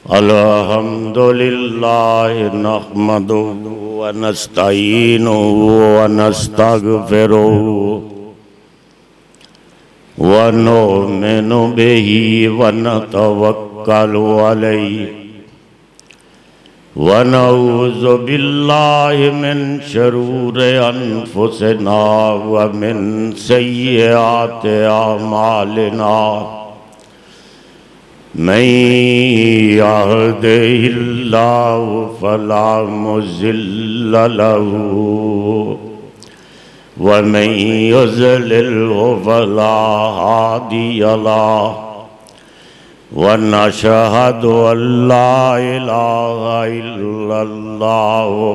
अल्हम्दुलिल्लाह नहमदुहु व नस्तईनुहु व नस्तगफिरुहु व नुमिनु बिही व नतवक्कलु अलैहि व नऊज़ु बिल्लाहि मिन शुरूरि अनफुसिना व मिन सय्यिआति अमालिना मैं यहदिहिल्लाहु फला मुज़िल्ल लहू व मैं युज़लिल्हु फला हादिय लहू व नशहदु अल्ला इलाहा इल्लल्लाहु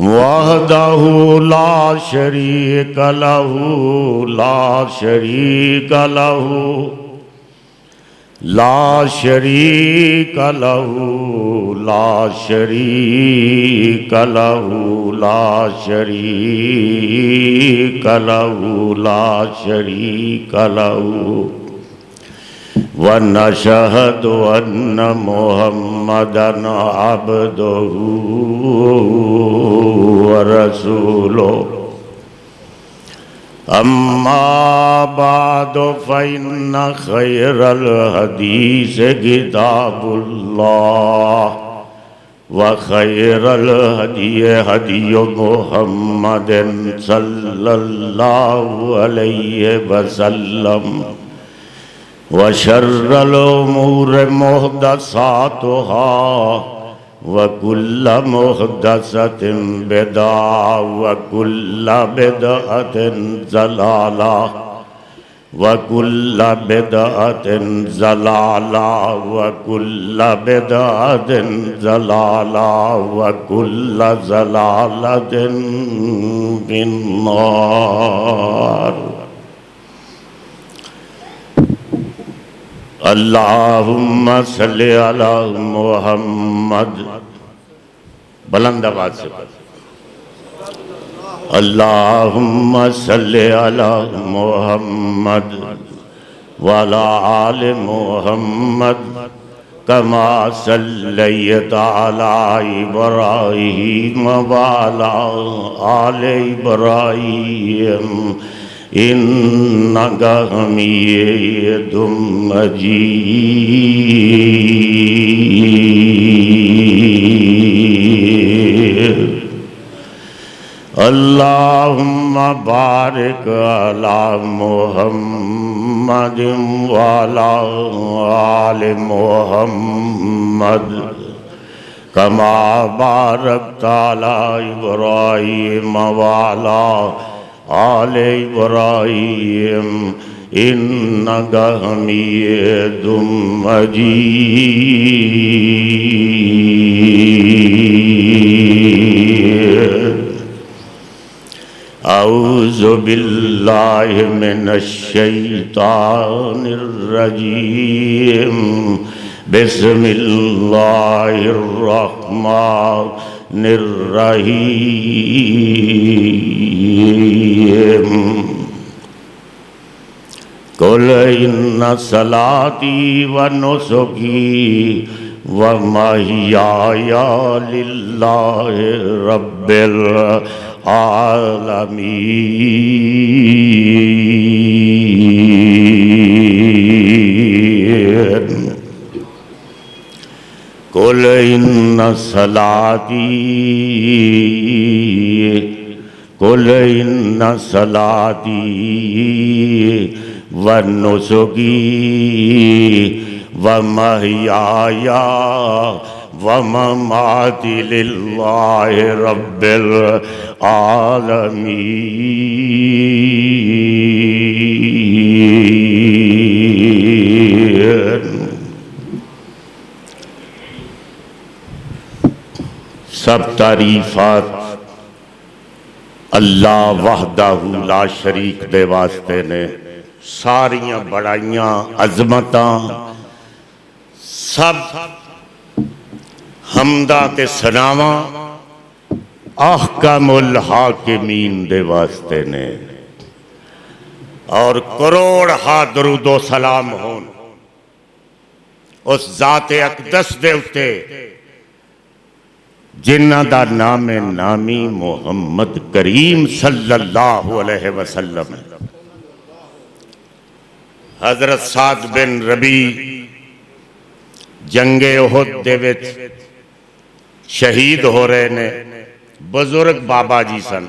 वहदहु ला शरीक लहू ला शरीक लहू ला शरीक लहू ला शरीक लहू ला शरीक लहू ला शरीक लहू व नशहदु अन्न मुहम्मदन अब्दुहु व रसूलुहु अम्मा बादु फ़इन्न खैरल हदीस किताबुल्लाह व खैरल हदीय हदीय मुहम्मदिन सल्लल्लाहु अलैहि वसल्लम व शर्रल उमूर मुहदसातुहा व कुल्ल मुहदसतिन बिदअ व कुल्ल बिदअतिन ज़लाला व कुल्ल बिदअतिन ज़लाला व कुल्ल बिदअतिन ज़लाला व कुल्ल ज़लालतिन फिन्नार। अल्लाहुम्मा सल्लि अला मुहम्मद, बुलंद आवाज से अल्लाहुम्मा सल्लि अला मुहम्मद व अला आलि मुहम्मद कमा सल्लैता अला इब्राहीम व अला आलि इब्राहीम इन्नका हमीदुम मजीद। अल्लाहुम्मा बारिक अला मुहम्मदिन व अला आलि मुहम्मद कमा बारकता अला इब्राहीम व अला आले इब्राहीम इन्नका हमीदुम मजीद। औज़ु बिल्लाहि मिनश शैतानिर रजीम। बिस्मिल्लाहिर रहमानिर रहीम। कुल इन्ना सलाती व नुसुकी व महियाया लिल्लाहि रब्बिल आलमीन। कुल इन्ना सलाती कुल इन्ना सलाती व नुसुकी व महियाया व ममाती लिल्लाहि रब्बिल आलमीन। सब तारीफात अल्लाह वहदाहु ला शरीक दे वास्ते ने। सारियां बड़ाइयां अजमतां सब हमदा ते सनावां अहकमुल हाकिमीन दे वास्ते ने और करोड़ हा दरूदो सलाम होन उस जाते अकदस दे उत्ते जिन्हां दा नाम नामी मुहम्मद करीम सल्लल्लाहु अलैहि वसल्लम। हजरत साद बिन रबी जंगे उहद दे विच शहीद हो रहे ने। बुजुर्ग बाबा जी सन।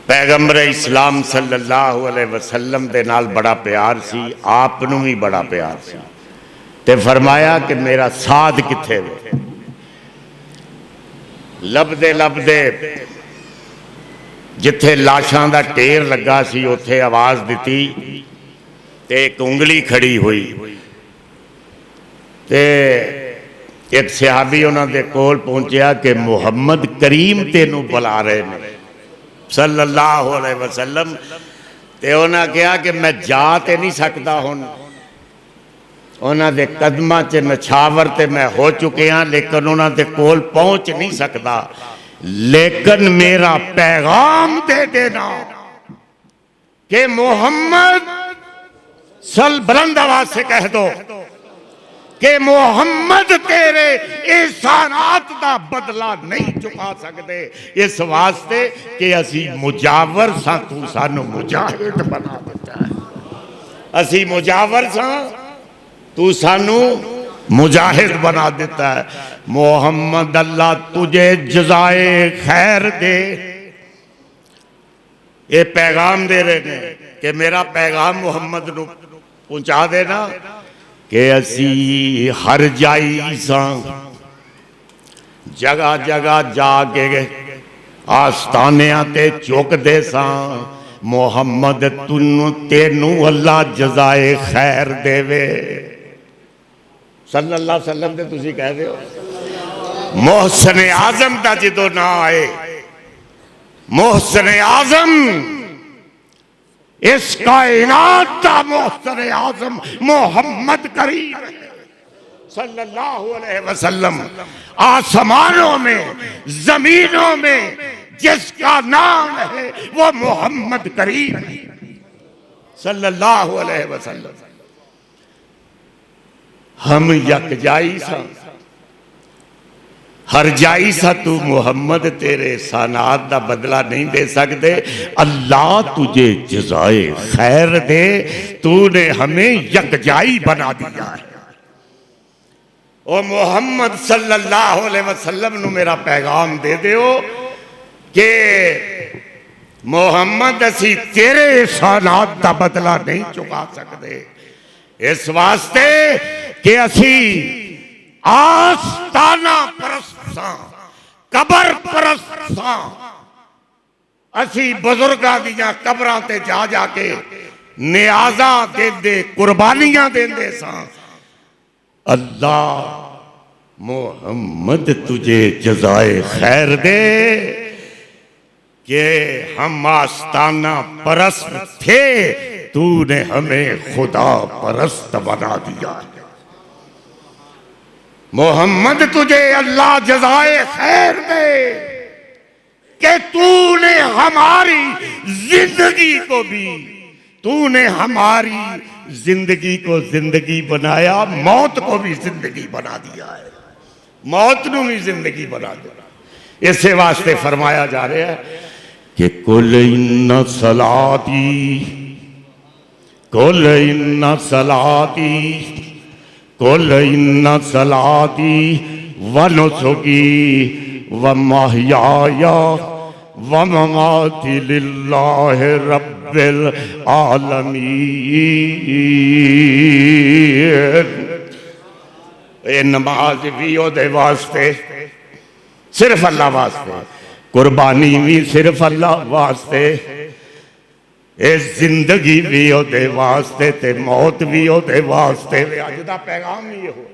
पैगंबर इस्लाम सल्लल्लाहु अलैहि वसल्लम दे नाल बड़ा प्यार सी, आप नूं भी बड़ा प्यार सी। ते फरमाया कि मेरा साध किथे वे। लभदे लभदे जिथे लाशां दा ढेर लगा सी उत्थे आवाज दिती ते एक उंगली खड़ी हुई ते एक सिहाबी उन्हां दे कोल पहुंचया कि मुहम्मद करीम तेनू बुला रहे ने सल्लल्लाहु अलैहि वसल्लम। ते उन्हां कहा कि मैं जा ते नहीं सकता, हुण उन्हां दे कदमां च नछावर ते मैं हो चुके हाँ, लेकिन उन्हां दे कोल पहुंच नहीं सकता। लेकिन मेरा पैगाम दे देना कि मुहम्मद सल बुलंद आवाज से कह दो कि मुहम्मद तेरे एहसानात दा बदला नहीं चुका सकते, इस वास्ते कि असी मुजावर सा, तू सानू मुजाहिद बना देता है। असी मुजावर सा, तू सानू मुजाहिद बना देता है। मोहम्मद अल्लाह तुझे जजाए खैर दे। ये पैगाम दे रहे ने कि मेरा पैगाम मुहम्मद नू पहुंचा देना कि असी हर जाई सा, जगह जगह जाके आस्तानियां ते चुकदे सा। मोहम्मद तेनू अल्लाह जजाए खैर देवे सल्लल्लाहु अलैहि वसल्लम ते तुसी कह रहे हो। मोहसिन आजम दा जदों ना आए, मोहसिन आजम इस कायनात दा मोहसिन आजम मोहम्मद करीम सल्लल्लाहु अलैहि वसल्लम। आसमानों में जमीनों में जिसका नाम है वो मोहम्मद करीम सल्लल्लाहु अलैहि वसल्लम। हम यकजाई सा, हर जाई सा, तू मुहम्मद तेरे सानात दा बदला नहीं दे सकते। अल्लाह तुझे जजाए खैर दे, तूने हमें यकजाई बना दिया है। ओ मोहम्मद सल्लल्लाहु अलैहि वसल्लम नु मेरा पैगाम दे दियो कि मोहम्मद असी तेरे एहसानात दा बदला नहीं चुका सकते, इस वास्ते कि असी आस्ताना परस्त सां, कबर परस्त सां। असी बुजुर्गां दियां कबरां ते जा जाके नियाज़ां देंदे, कुर्बानियां देंदे सां। अल्लाह मोहम्मद तुझे जजाए खैर दे कि हम आस्ताना परस्त थे, तूने हमें खुदा परस्त बना दिया। मोहम्मद तुझे अल्लाह जजाए खैर दे कि तूने हमारी जिंदगी को भी, तूने हमारी जिंदगी को जिंदगी बनाया, मौत को भी जिंदगी बना दिया है, मौत नू भी जिंदगी बना दिया। इसे वास्ते फरमाया जा रहा है कि कुल इन्ना सलाती, कुल इन्ना सलाती, कुल इन्ना सलाती व नुसुकी व महयाया व ममाती लिल्लाहि रब्बिल आलमीन। ये नमाज भी ओदे वास्ते, सिर्फ अल्लाह वास्ते, कुर्बानी भी सिर्फ अल्लाह वास्ते, इस जिंदगी भी ओदे वास्ते ते मौत भी ओदे वास्ते। अज दा पैगाम ही हो,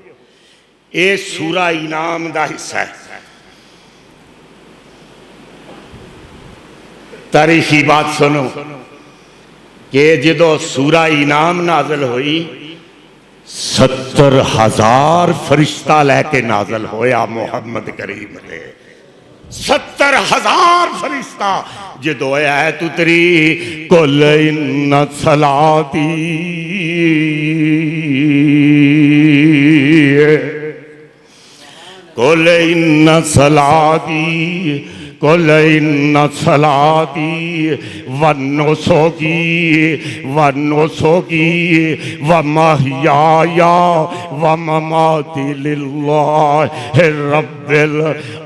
ये सूरा इनाम दा हिस्सा है। तारीखी बात सुनो कि जो सूरा इनाम नाज़िल हुई, 70,000 फरिश्ता लैके नाजल होया मुहम्मद करीम ने। 70,000 फरिश्ता जो आयत उतरी, कुल इन्ना सलाती, कुल इन्ना सलाती, कुल इन्ना सलाती वनुसुकी वनुसुकी व महयाया व ममाती लिल्लाहि रब्बिल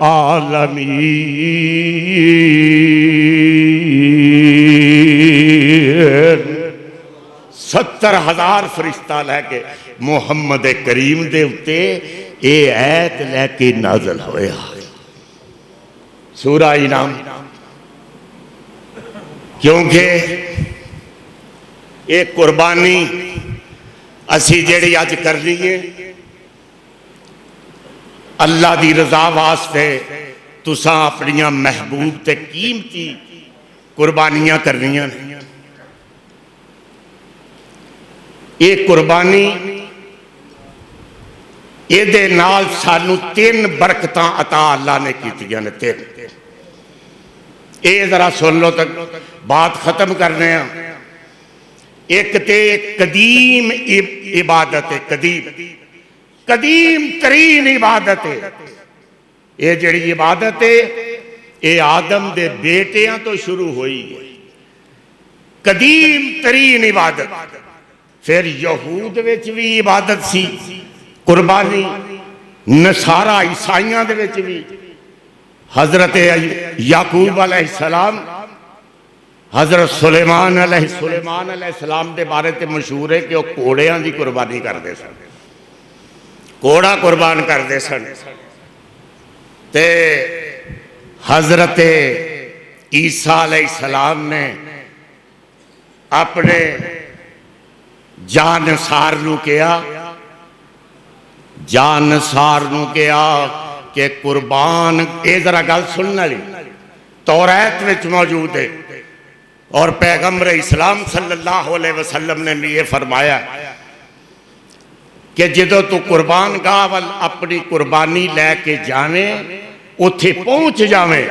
आलमीन। 70,000 फरिश्ता लैके मुहम्मद करीम दे उत्ते ये ऐत लैके नाज़िल होया। सूरा इनाम, क्योंकि ये कुर्बानी असी जेड़ी अज करनी है अल्लाह दी रजा वास्ते, तुसां अपनियां महबूब ते कीमती कुर्बानियां करनियां ने। ये कुर्बानी ये नाल सानू 3 बरकतां अता अल्लाह ने कीतियां ने। 3 ये जरा सुन लो तक बात खत्म करने। एक ते कदीम इबादत है, कदीम तरीन इबादत है। ये जड़ी इबादत है ये आदम दे बेटियां तो शुरू हुई है, कदीम तरीन इबादत। फिर यहूद विच भी इबादत सी कुर्बानी, नसारा ईसाइयां दे विच भी। हजरत याकूब अलैहिस्सलाम, हजरत सुलेमान अलैहिस्सलाम के बारे ते मशहूर है कि वह घोड़ियां की कुर्बानी करते सन, घोड़ा कुर्बान करते सन। ते हजरत ईसा अलैहिस्सलाम ने अपने जानसार नूं कहा, जानसार नूं कहा कि कुर्बान, ये जरा गल सुनने वाली तौरात विच मौजूद है और पैगंबर इस्लाम सल्लल्लाहु अलैहि वसल्लम ने भी ये फरमाया कि जदों तू कुर्बान गाह वल अपनी कुर्बानी लैके जावे, उत्थे पहुंच जावे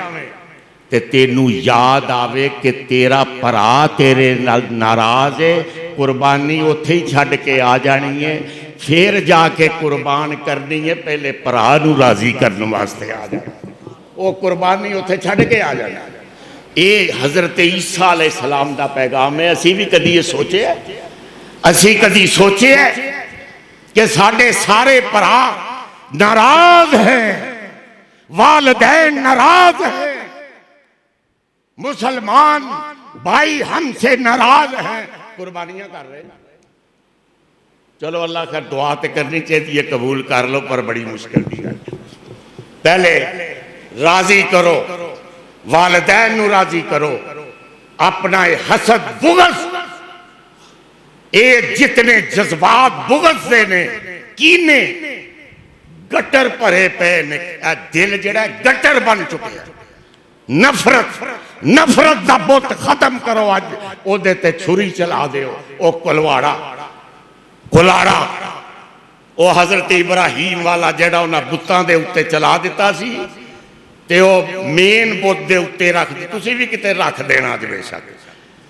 ते तेनू याद आवे कि तेरा भरा तेरे नाल नाराज है, कुर्बानी उत्थे ही छड्ड के आ जानी है, फिर जाके कुर्बान करनी है, पहले भरा नू राजी करने वास्ते आ जाना, वो कुर्बानी उत्थे छड्ड के आ जाना। ये हजरत ईसा अलैहिस्सलाम दा पैगाम है। असी भी कदी ये सोचे, असी कदी सोचे कि साडे सारे भरा नाराज हैं, वालिदैन नाराज हैं, मुसलमान भाई हमसे नाराज हैं, कुर्बानियां कर रहे हैं। चलो अल्लाह खैर दुआ तो करनी चाहिए, कबूल कर लो, पर बड़ी मुश्किल की है। पहले राजी करो, वालिदैन नू राजी करो, अपना हसद बुग़्ज़, ये जितने जज्बात बुग़्ज़ दे ने, कीने गटर भरे पे ने, दिल जिहड़ा गटर बन चुके हैं। नफरत दा बुत खत्म करो, अज ओदे ते छुरी चला दिओ। ओ कुलाड़ा वो हजरत इब्राहिम वाला जेड़ा उन्हें बुतों के उत्ते चला दिता सी, ते ओ मेन बुत के उत्ते रख दी, तुसी भी किते रख देना बेशक,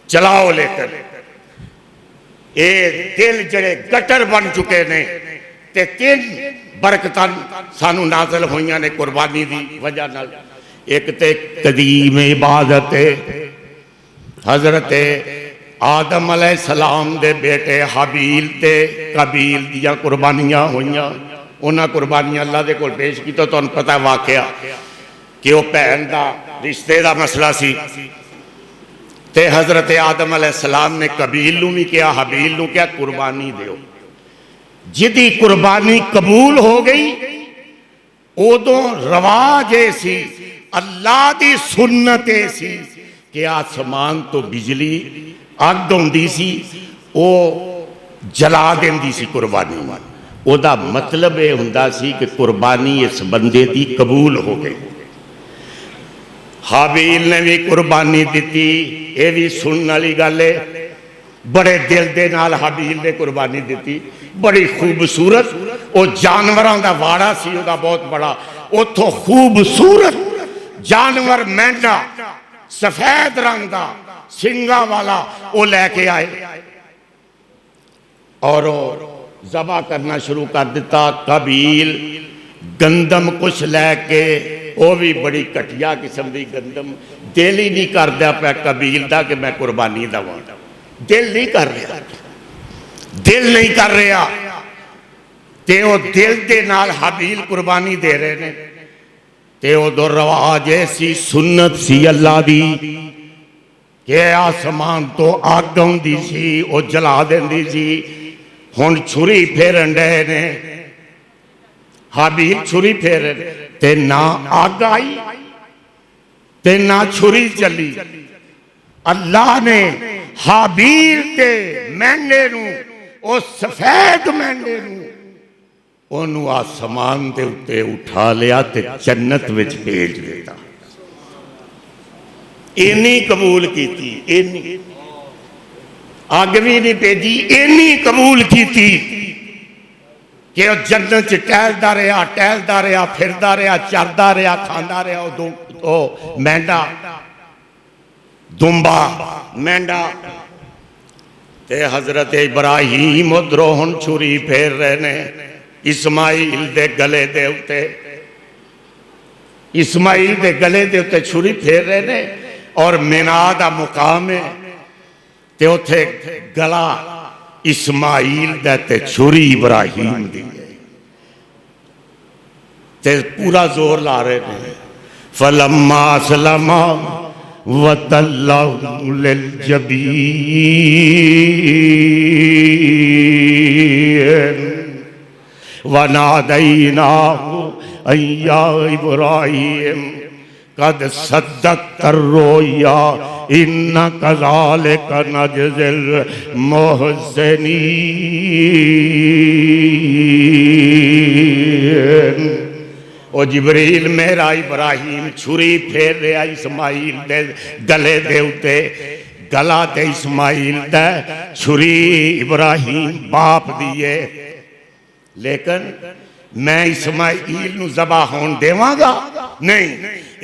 चलाओ। लेकिन ये दिल जड़े गटर बन चुके ने, ते 3 बरकतां सानू नाज़िल होईयां ने कुर्बानी की वजह नाल। एक ते कदीम इबादत है, हजरत आदम अलैहिस्सलाम दे बेटे हाबील ते कबील दियां कुर्बानियां होईयां। उन्हां कुर्बानियां अल्लाह दे कोल पेश की, तो तुहानूं पता वाकया कि वह भैन दा रिश्ते दा मसला सी, ते हजरत आदम अलैहिस्सलाम ने कबील नूं भी कहा, हाबील नूं कहा कुर्बानी दिओ। जिदी कुर्बानी कबूल हो गई, उदों रवाज ये सी, अल्लाह दी सुन्नत ये सी कि आसमान तो बिजली अग आउंदी सी, वो जला देंदी सी कुर्बानी। ओदा मतलब ये हुंदा सी कि कुर्बानी इस बंदे दी कबूल हो गई। हाबील ने भी कुर्बानी दी, ये भी सुनने वाली गल है। बड़े दिल दे नाल हाबील ने कुर्बानी दी। बड़ी खूबसूरत, वो जानवरों का वाड़ा सी उहदा बहुत बड़ा, उथों खूबसूरत जानवर मेंढा सफेद रंग का सिंगा वाला वो लैके आए और ज़बा करना शुरू कर दिता। कबील गंदम कुछ लैके, वो भी बड़ी घटिया किस्म की गंदम, दिल ही नहीं करता पाया कबील का कि मैं कुर्बानी देवां, दिल नहीं कर रहा, दिल नहीं कर रहा। ते वो दिल के नाल हाबील कुर्बानी दे रहे ने, ते उदों रवाज ऐसी सुन्नत सी अल्लाह दी कि आसमान तो अग आउंदी सी, वो जला देंदी सी। हुण छुरी फेरन डे ने, हाबील छुरी फेरन ते ना अग आई ते ना छुरी चली। अल्लाह ने हाबील के मेंढे नूं, उस सफेद मेंढे नूं, ओनू आसमान के उत्ते उठा लिया ते जन्नत विच भेज दिता। इन्नी कबूल की, इन्नी अग भी नहीं भेजी, इन्नी कबूल की कि वह जन्नत च टहलता रहा, फिरदा रहा, चरदा रहा, खांदा रहा। वो मेंढा दुम्बा मेंढा ते हजरत इब्राहीम उधरों हुण छुरी फेर रहे ने इस्माइल दे गले दे उत्ते, इस्माइल दे गले दे उत्ते छुरी फेर रहे ने। और मिना दा मुकाम है ते उथे गला इस्माइल दा ते छुरी इब्राहीम दी ते पूरा जोर ला रहे ने। फलम्मा असलमा वतल्लहु लिल जबीन वनादैनाहु अय्या इब्राहीम कद सद्दक़्त अर्रुया इन्ना कज़ालिका नजज़िल मुहसिनीन। ओ जिबरील मेरा इब्राहीम छुरी फेर रहा इस्माइल दे गले दे उत्ते, गला ते इस्माइल दे छुरी इब्राहीम बाप दिए, लेकिन मैं इस्माइल नूं ज़बा होण देवांगा नहीं,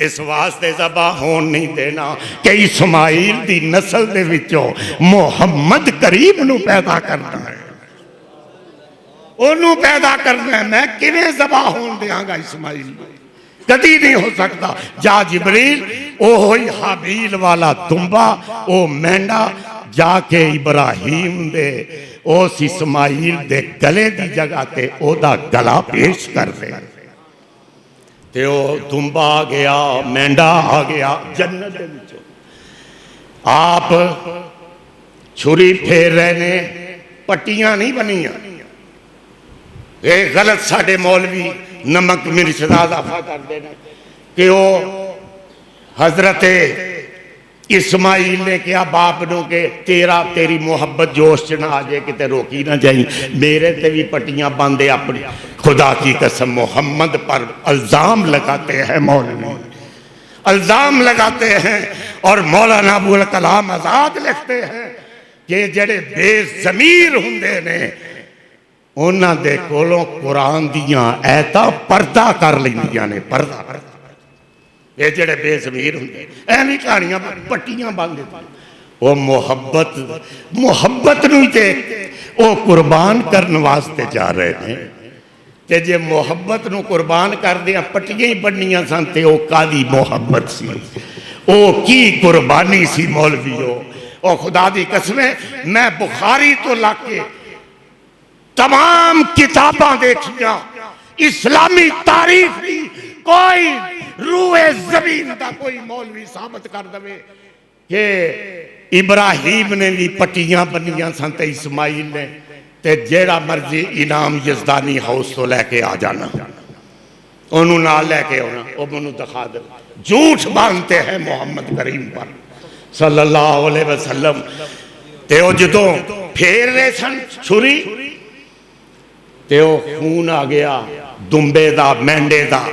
इस वास्ते ज़बा होण नहीं देना कि इस्माइल दी नस्ल दे विचों मुहम्मद करीम नूं पैदा करना है, ओनू पैदा करना है। मैं किवें ज़बा होण देंगा इस्माइल, कदी नहीं हो सकता। जा जिबरील ओ ही हाबील वाला दुम्बा, ओ मेंढा जाके इब्राहीम दे उस इस्माइल दे गले की जगह ते ओदा गला पेश कर दे। ते ओ दुम्बा आ गया, मेंढा आ गया जन्नत दे विचों। आप छुरी फेर रहे ने, पट्टियां नहीं बनिया। ये गलत साडे मौलवी नमक मिर्च दा इजाफा करते हैं कि वो हजरत इस्माइल ने कहा बाप नूं कि तेरी मोहब्बत जोश च ना आ जाए, किते रोकी ना जाई, मेरे ते भी पट्टियां बांधे अपनी। खुदा की कसम मोहम्मद पर अल्जाम लगाते हैं मौलवी, अल्जाम लगाते हैं। और मौलाना अबुल कलाम आजाद लिखते हैं कि जेड़े बेज़मीर हुंदे ने उन्हां दे कोलों कुरान दियां ऐतां पर्दा कर लैंदियां ने, पर्दा। ये जेड़े बेज़मीर हुंदे एवें कहानियां पट्टियां बांधदे, वो मुहब्बत नूं ते वो कुर्बान करने वास्ते जा रहे हैं। ते जे मुहब्बत नूं कुर्बान करदियां पट्टियां ही बन्नियां सन ते वो कादी मुहब्बत सी, वो की कुर्बानी सी मौलवीओ। ओ खुदा दी कसम मैं बुखारी तो लाके तमाम किताबां देखियां, इस्लामी तारीख की कोई रूए जमीन का कोई मौलवी साबित कर दे कि इब्राहीम ने भी पट्टियां बनियां सन ते इस्माइल ने, ते जेड़ा मर्जी इनाम यजदानी हाउस तो लैके आ जाना, उन्होंने नाल लैके आना, वो मैनू दिखा दे। झूठ बांधते हैं मोहम्मद करीम पर सल्लल्लाहु अलैहि वसल्लम। ते वो जदों फेर रहे सन छुरी ते वो खून आ गया दुम्बे दा, मेंढे दा,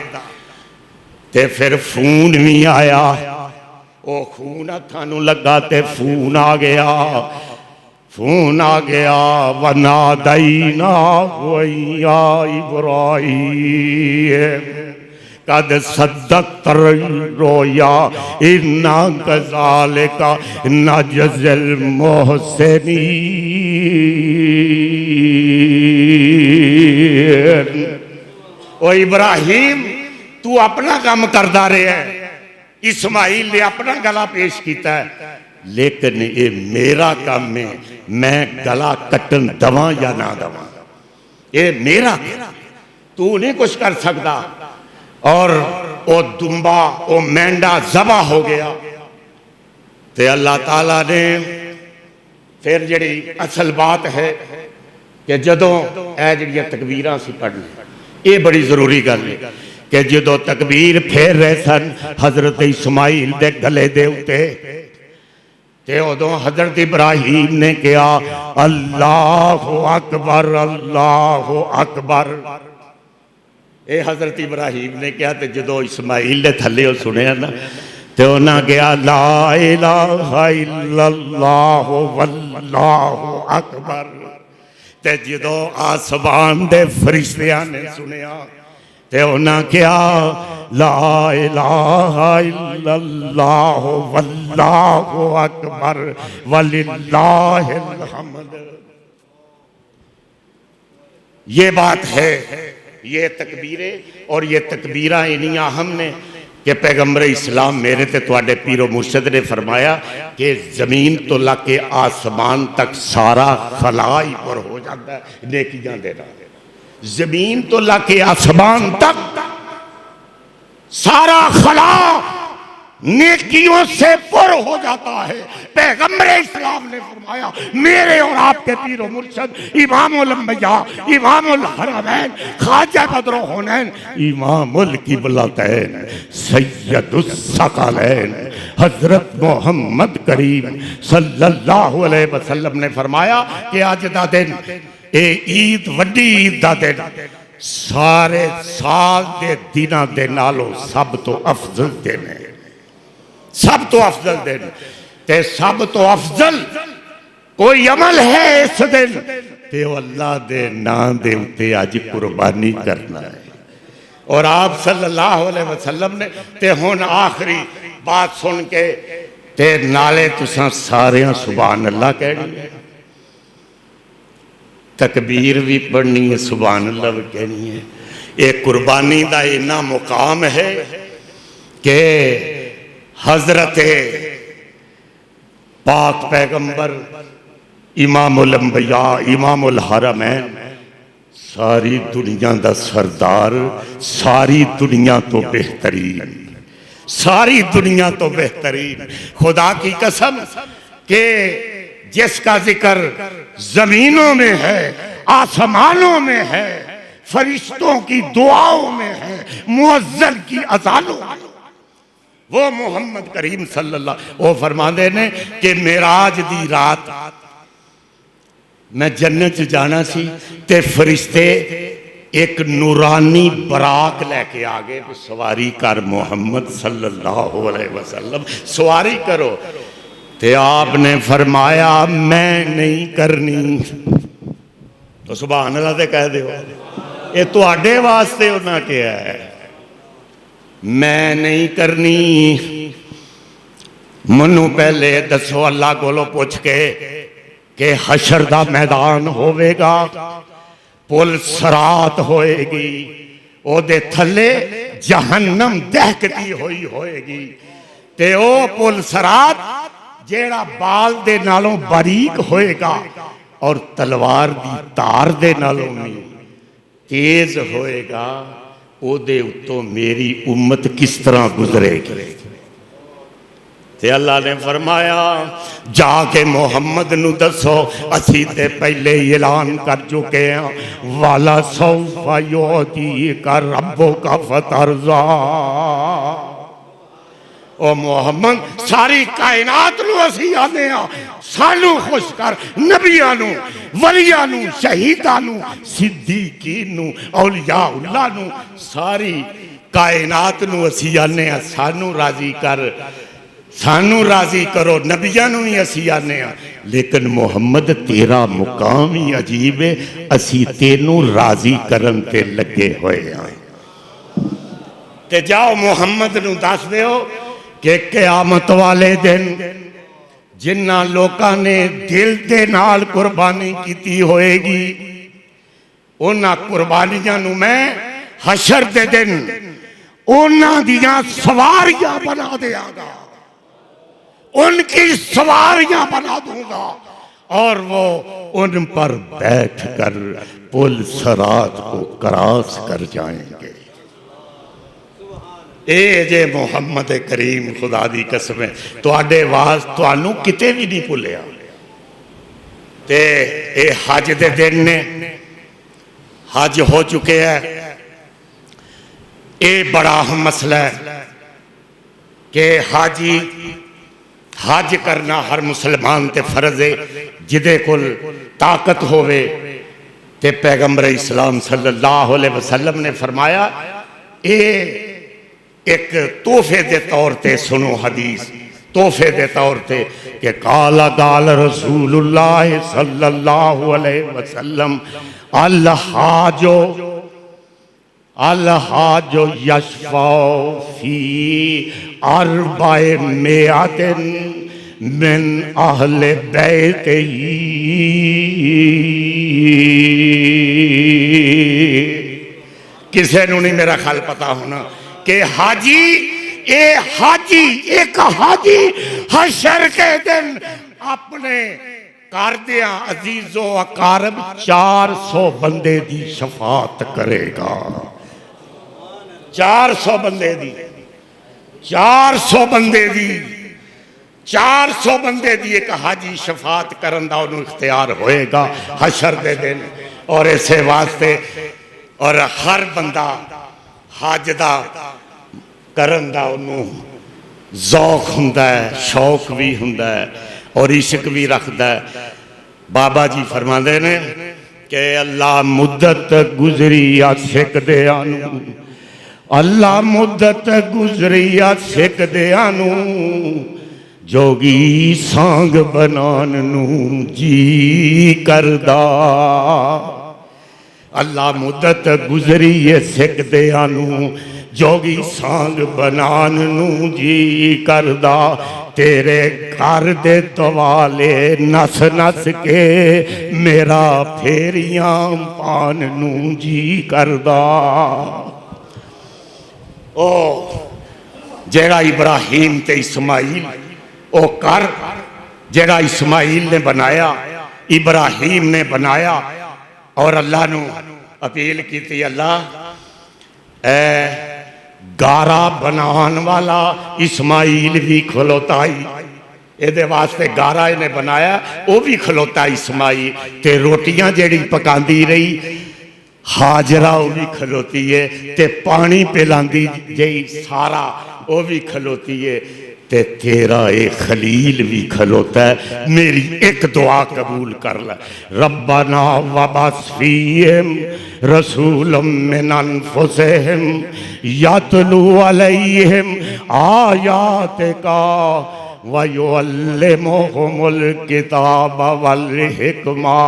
ते फिर खून भी आया। वो खून हत्थां नूं लगा ते खून आ गया। फोन आ गया, वना दईना या इब्राहीम कद सद्दक़्त रोया इन्ना कज़ालिका नजज़िल मुहसिनीन। ओ इब्राहिम तू अपना काम करदा रहा है, इस्माइल ने अपना गला पेश किया है, लेकिन ये मेरा काम है, मैं गला कट्टन दवा या ना दवा, ये मेरा, तू नहीं कुछ कर सकता। और वो दुम्बा वो मेंढा ज़बा हो गया। तो अल्लाह ताला ने फिर जी असल बात है कि जदों ए जी तकबीरां सी पढ़नी, ये बड़ी जरूरी गल है कि जदों तकबीर फेर रहे सन हजरत इस्माइल दे गले दे उत्ते, ते उदों हजरत इब्राहीम ने कहा अल्लाहु अकबर अल्लाहु अकबर। ये हजरत इब्राहीम ने कहा, तो जो इस्माइल ने थले सुनिया ना, तो उन्हें कहा ला इलाहा इल्लल्लाह वल्लाहु अकबर। ते जो आसमान दे फरिश्तियां ने सुनिया, तो उन्हें कहा ला इलाहा इल्लल्लाह वल्लाहु अकबर वलिल्लाहिल हम्द। ये बात है, ये तकबीरें और ये तकबीरा इनिया हमने कि पैगंबर इस्लाम मेरे ते तुहाडे पीरो मुर्शद ने फरमाया कि जमीन तो लाके आसमान तक सारा खला ही पर हो जाता है नेकियां दे नाल। जमीन तो लाके आसमान तक सारा खला नेकियों से पुर हो जाता है। पैगंबर इस्लाम ने फरमाया मेरे और आपके पीरो मुर्शद इमामुल अंबिया इमामुल हरमैन ख्वाजा बदरो हुनैन इमामुल किबलतैन सय्यदुस सकलैन हजरत मोहम्मद करीम सल्लल्लाहु अलैहि वसल्लम ने फरमाया कि आज दा दिन ए ईद वड्डी ईद दा दिन सारे साल दे दिनां दे नालों सब तो अफजल दिन है, सब तो अफजल दिन। ते सब तो अफजल कोई अमल है इस दिन ते अल्लाह दे नाम दे उत्ते आज कुर्बानी करना है। और आप सल्लल्लाहु अलैहि वसल्लम ने ते हुन आखिरी बात सुन के ते नाले तुसां सारियां सुभान अल्लाह कहनी है, तकबीर भी पढ़नी है, सुभान अल्लाह भी कहनी है। ये कुर्बानी का इन्ना मुकाम है कि हजरत पाक पैगंबर इमामुल अंबिया इमामुल हरमैन सारी दुनिया का सरदार, सारी दुनिया तो बेहतरीन, सारी दुनिया तो बेहतरीन, खुदा की कसम के जिसका जिक्र जमीनों में है आसमानों में है फरिश्तों की दुआओं में है मुअज्जल की अज़ानों में, वो मोहम्मद करीम सल्लल्लाहु वो फरमाते ने कि मेराज दी रात मैं जन्नत जाना सी ते फरिश्ते एक नूरानी बराक लेके आ गए, सवारी कर मोहम्मद सल्लल्लाहु अलैहि वसल्लम सवारी करो। ते आपने फरमाया मैं नहीं करनी, तो सुभान अल्लाह ते कह दो, ये तुहाडे वास्ते उन्हें क्या है, मैं नहीं करनी। मनु पहले दसो अल्लाह कोलों पूछ के कि हशर दा मैदान होवेगा, पुल सरात होएगी, ओदे थले जहन्नम दहकती हुई होएगी, ते ओ पुल सरात जेड़ा बाल दे नालों बारीक होएगा और तलवार दी तार दे नालों भी तेज होएगा, ओदे उत्तों मेरी उम्मत किस तरह गुजरेगी। ते अल्लाह ने फरमाया जाके मोहम्मद नू दसो असी ते पहले ही ऐलान कर चुके हैं वाला सौफा युती का रब्बो का फतरजा। ओ मोहम्मद सारी कायनात नू असी आने सानू खुश कर, नबियां नू वलियां नू शहीदां नू सिद्दीकीन नू औलियाउल्लाह नू सारी कायनात नू असी आने सानू राजी कर, सानू राजी करो, नबियां नू ही असी आने लेकिन मुहम्मद तेरा मुकाम ही अजीब है, असी तेनू राजी करन ते लगे हुए हैं। ते जाओ मुहम्मद नू दस दिओ कि क़यामत वाले दिन जिन्ना लोकां ने दिल दे नाल कुर्बानी की होएगी, उन्हां कुर्बानियां नू मैं हशर दे दिन उन्हां दियां सवारियां बना देंगा, उनकी सवारियां बना दूंगा और वो उन पर बैठकर पुल सरात को क्रॉस कर जाएंगे। ए जे मुहम्मद करीम खुदा दी कसम है तुहाडे वास तुहानू किते भी नहीं भुलिया। ते ए हज दे दिन ने, हज हो चुके हैं। ये बड़ा अहम मसला है कि हाजी हज करना हर मुसलमान ते फर्ज है, जिदे कोल ताकत होवे। ते पैगंबर इस्लाम सल्लल्लाहु अलैहि वसल्लम ने फरमाया, ये एक तोहफे के तौर पे सुनो हदीस, तोहफे के तौर पे कि काला गाल रसूलुल्लाह सल्लल्लाहु अलैहि वसल्लम अल हाजो यशफाउ फी अरबाए मियातिन मिन अहले बैतिही। किसे नू नहीं मेरा ख्याल पता होना कि हाजी एक हाजी हशर के दिन अपने करदिया अजीजो अकारब 400 बंदे की शफात करेगा। 400 बंदे दी, 400 बंदे दी, 400 बंदे दी एक हाजी शफात करन दा उन्हें इख्तियार होएगा हशर दे दिन। और इसे वास्ते और हर बंदा हज दा करन दा उन्हें ज़ौक हुंदा है, शौक भी हुंदा है और इश्क भी रखता है। बाबा जी फरमाते ने कि अल्लाह मुद्दत गुजरी आ सिख दिया नू, अल्लाह मुद्दत गुजरी आ सिख दिया नू, जोगी सांग बनान नू जी करदा। अल्लाह मुद्दत गुजरी है सिख दिया नू, जोगी सांग बनान नू जी करदा। तेरे घर दे दवाले नस नस के मेरा फेरियां पान नू जी करदा। ओ जेड़ा इब्राहिम ते इस्माइल ओ कर, जेड़ा इस्माइल ने बनाया, इब्राहिम ने बनाया और अल्लाह नू अपील की, अल्लाह गारा बनाने वाला इस्माइल भी खलोता ही, ये वास्ते गारा इन्हें बनाया, वो भी खलोता इस्माइल। ते रोटियां जेड़ी पकांदी रही हाजरा वो भी खलोती है, ते पानी पिलांदी जी सारा वो भी खलोती है, ते तेरा ए खलील भी खलोता है। मेरी एक दुआ कबूल कर ला, रब्बना वबअस फीहिम रसूलम मिन अनफुसिहिम यतलू अलैहिम आयातिका व युअल्लिमुहुमुल किताब वल हिकमा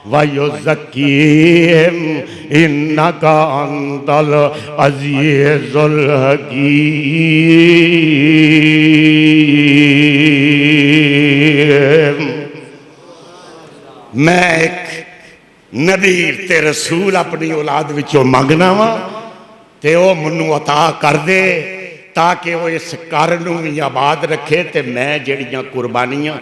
व युज़क्कीहिम इन्नका अंतल अज़ीज़ुल हकीम। मैं एक नबी ते रसूल अपनी औलाद विचों मंगना वा ते वो मैनू अता कर दे, ताकि वो इस घर नूं भी आबाद रखे ते मैं जड़ियां कुर्बानियां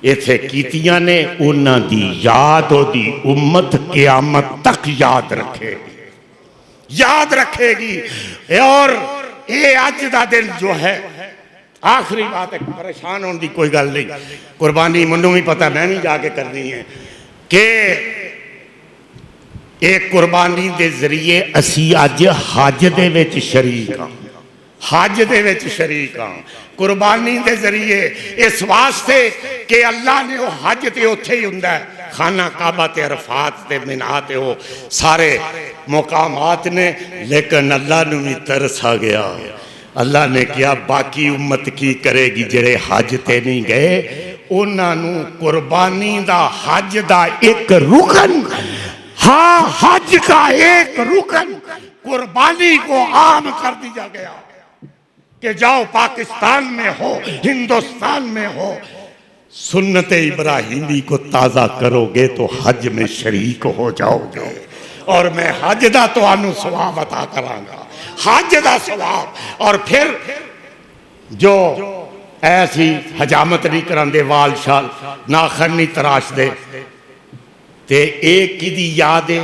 इत्थे कीतियां ने उन्हां दी याद ओदी उम्मत क़यामत तक याद रखेगी, याद रखेगी। और ये अज दा दिन जो है, आखिरी बात है, परेशान होने की कोई गल नहीं, कुर्बानी मैनू भी पता मैं भी जाके करनी है कि एक कुर्बानी के जरिए असी अज हज दे विच शरीक हाँ, हज दे विच शरीक हाँ कुर्बानी के जरिए, इस वास्ते कि अल्लाह ने वो हज तो उत्थे ही हुंदा है, खाना काबा ते अरफात ते मिना ते वो सारे मुकामात ने, लेकिन अल्लाह नू भी तरस आ गया। अल्लाह ने कहा बाकी उम्मत की करेगी, जेड़े हज ते नहीं गए उन्होंने कुर्बानी दा हज दा एक रुकन, हाँ हज का एक रुकन कुर्बानी को आम कर दिया गया कि जाओ पाकिस्तान में हो, हिंदुस्तान में हो, सुन्नत इब्राहिमी को ताज़ा करोगे तो हज में शरीक हो जाओगे और मैं हज दा तुहानू सवाब अता करांगा, हज दा सवाब। और फिर जो ऐसी हजामत नहीं करांदे, वाल शाल नाखन नहीं तराशदे, ते एक की याद है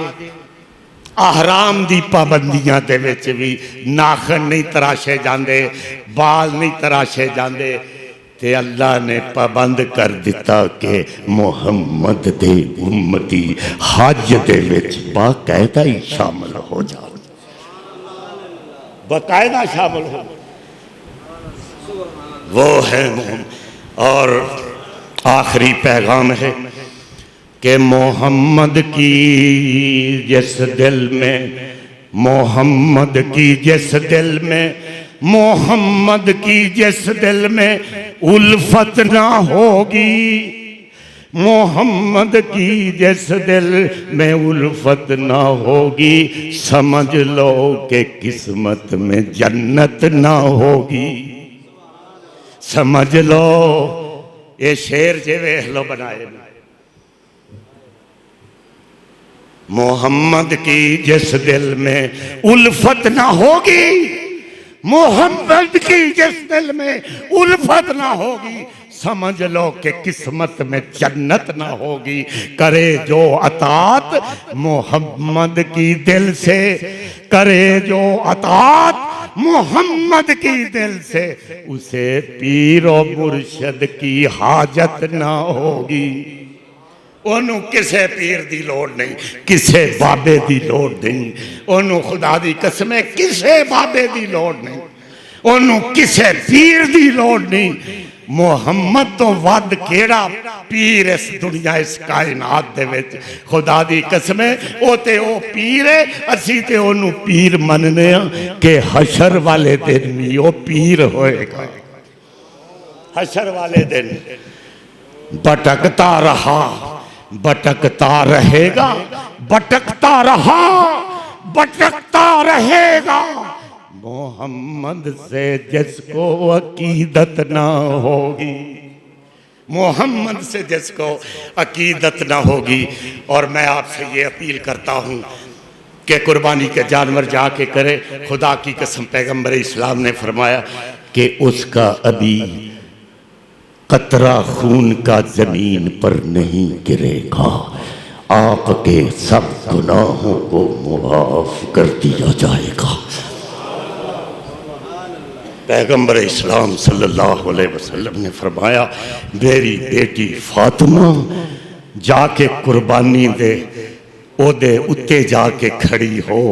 आहराम दी पाबंदियां दे विच भी नाखन नहीं तराशे जाते, बाल नहीं तराशे जाते, ते अल्लाह ने पाबंद कर दिता कि मुहम्मद दे उम्मती हज दे विच बाकायदा ही शामिल हो जाओ, बाकायदा शामिल हो। वो है और आखिरी पैगाम है कि मोहम्मद की जिस दिल में, मोहम्मद की जिस दिल में, मोहम्मद की जिस दिल में उल्फत ना होगी, मोहम्मद की जिस दिल में उल्फत ना होगी, समझ लो कि किस्मत में जन्नत ना होगी, समझ लो। ये शेर जे वेख लो बनाए, मोहम्मद की जिस दिल में उल्फत ना होगी, मोहम्मद की जिस दिल में उल्फत ना होगी, समझ लो कि किस्मत में जन्नत ना होगी। करे जो अतात मोहम्मद की दिल से, करे जो अतात मोहम्मद की दिल से, उसे पीर और मुर्शद की हाजत ना होगी। ओनू किसे पीर दी लोड़ नहीं, किसे बाबे दी लोड़ नहीं, ओनू खुदा दी कसम किसे बाबे दी लोड़ नहीं, ओनू किसे पीर दी लोड़ नहीं। मोहम्मद तो वध केड़ा पीर इस दुनिया इस कायनात दे विच, खुदा दी कसम ओ ते ओ पीर है, असी ते ओनू पीर मनने कि हशर वाले दिन भी ओ पीर होएगा। हशर वाले दिन भटकता रहा, भटकता रहेगा, भटकता रहा, भटकता रहेगा, मोहम्मद से जिसको अकीदत ना होगी, मोहम्मद से जिसको अकीदत ना होगी। और मैं आपसे ये अपील करता हूँ कि कुर्बानी के जानवर जाके करे। खुदा की कसम पैगम्बर इस्लाम ने फरमाया कि उसका अभी कतरा खून का जमीन पर नहीं गिरेगा, आपके सब गुनाहों को मुआफ कर दिया जाएगा। पैगम्बर इस्लाम सल्लल्लाहु अलैहि वसल्लम ने फरमाया, मेरी बेटी फातिमा जाके कुर्बानी दे ओदे उत्ते जाके खड़ी हो,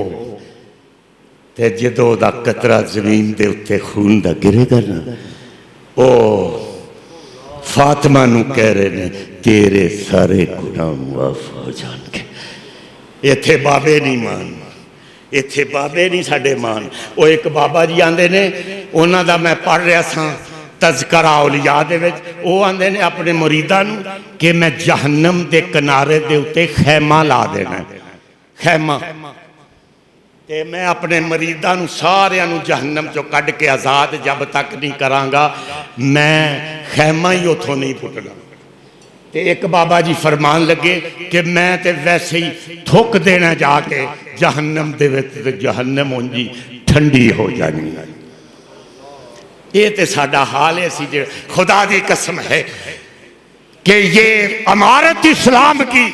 ते जदों दा कतरा जमीन दे उत्ते खून दा गिरेगा ना, ओ फातिमा नू कह रहे ने तेरे सारे गुनाह माफ हो जाएंगे। इत्थे बाबे नहीं मान, इत्थे बाबे नहीं साडे मान। वो एक बाबा जी आंदे ने, उन्हां दा मैं पढ़ रहा सा तज़किरा औलिया दे विच, वो आंदे ने अपने मुरीदां नू कि मैं जहन्नम दे किनारे दे उत्ते खैमा ला देना, खैमा, ते मैं अपने मरीदां नू सारियां नू जहन्नम चो कढ़ के आज़ाद जब तक नहीं करांगा, मैं खैमा ही उथों नहीं पुटना। ते एक बाबा जी फरमान लगे कि मैं ते वैसे ही थुक देना जाके जहन्नम दे विच, ते जहन्नम उंजी ठंडी हो जानी। ये ते साडा हाल है। असीं जे खुदा दी कसम है कि ये इमारत इस्लाम की,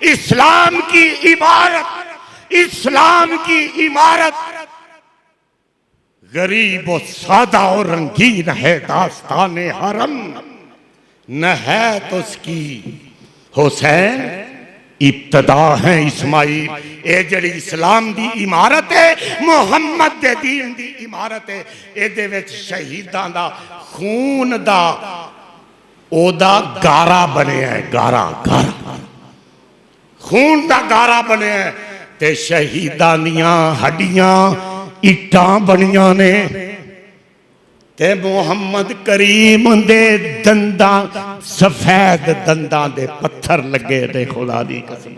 इस्लाम की इमारत, इस्लाम की इमारत गरीब और सादा और रंगीन है, दास्ताने हरम न है तो उसकी हुसैन इब्तदा है इस्माइल। ये जड़ी इस्लाम दी इमारत है, मुहम्मद दे दीन दी इमारत है। इहदे विच शहीदां दा खून दा ओदा गारा बनिया है, गारा, गारा खून दा गारा बनिया है, ते शहीदां दियां हड्डियां इट्टां बनियां ने। ते मुहम्मद करीम दे दंदां सफेद दंदां दे पत्थर लगे ने। खुदा दी कसम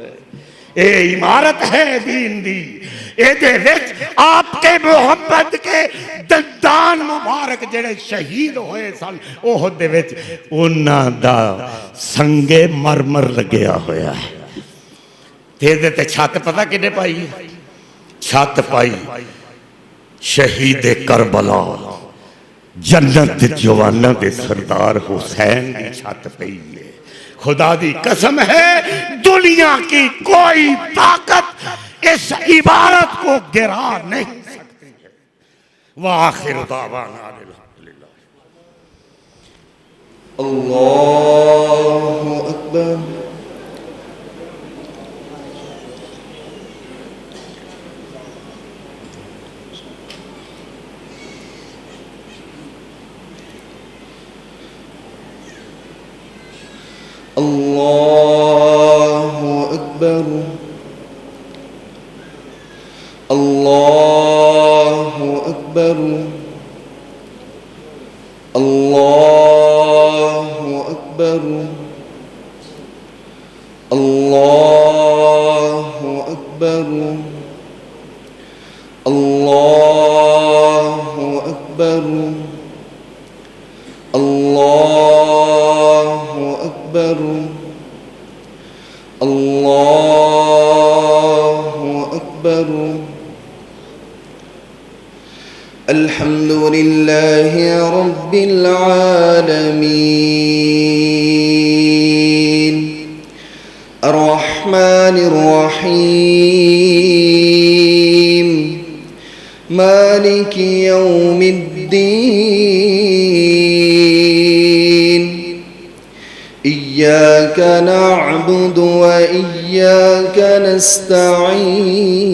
ये इमारत है दीन दी, एदे विच आपके मुहम्मद के दंदान मुबारक जेड़े शहीद होए सन ओहद दे विच उन्हां दा संगे मरमर लगया होया है। ते छत पता किने पाई? छत पाई शहीद करबला जन्नत जवाना दे सरदार हुसैन की छत पई है। खुदा दी कसम है दुनिया की कोई ताकत इस इबारत को गिरा नहीं सकती है। वाखिर दावाना अल्हम्दुलिल्लाह। अल्लाहु अकबर। अल्लाहु अकबर। अल्लाहु अकबर। अल्लाहु अकबर। अल्लाहु अकबर। अल्लाहु अकबर। अल्लाहु अकबर। अल्लाहु अकबर। अल्हम्दुलिल्लाहि रब्बिल आलमीन अर्रहमानिर रहीम मालिकि यौमिद्दीन इय्याक नअबुदु व इय्याक नस्तईन